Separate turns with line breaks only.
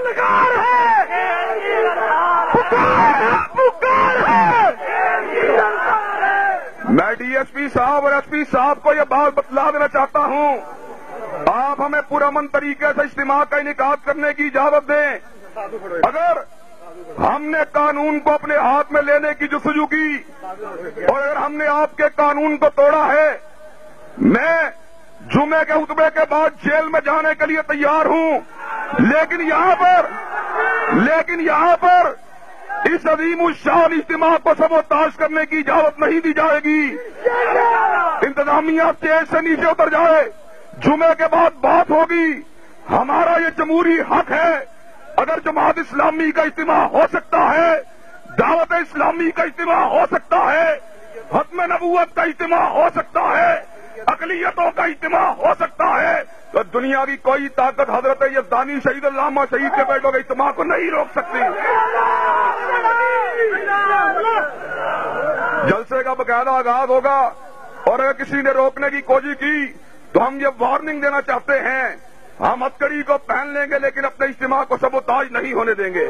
للغار ہے، پکار ہے۔ میں ڈی ایس پی صاحب اور ایس پی صاحب کو یہ بات بتلا دینا چاہتا ہوں، آپ ہمیں پرامن طریقے سے اجتماع کا انعقاد کرنے کی اجازت دیں۔ اگر ہم نے قانون کو اپنے ہاتھ میں لینے کی جستجو کی اور اگر ہم نے آپ کے قانون کو توڑا ہے، میں جمعے کے خطبے کے بعد جیل میں جانے کے لیے تیار ہوں، لیکن یہاں پر اس عظیم الشان اجتماع کو سبوتاژ کرنے کی اجازت نہیں دی جائے گی۔ انتظامیہ اسٹیج سے نیچے اتر جائے، جمعے کے بعد بات ہوگی۔ ہمارا یہ جمہوری حق ہے، اگر جماعت اسلامی کا اجتماع ہو سکتا ہے، دعوت اسلامی کا اجتماع ہو سکتا ہے، ختم نبوت کا اجتماع ہو سکتا ہے، اقلیتوں کا اجتماع ہو سکتا ہے، تو دنیا کی کوئی طاقت حضرت یزدانی شہید علامہ شہید کے بیٹوں کے اجتماع کو نہیں روک سکتی۔ جلسے کا باقاعدہ آغاز ہوگا، اور اگر کسی نے روکنے کی کوشش کی تو ہم یہ وارننگ دینا چاہتے ہیں، ہم ہتھکڑی کو پہن لیں گے لیکن اپنے اجتماع کو سبوتاژ نہیں ہونے دیں گے۔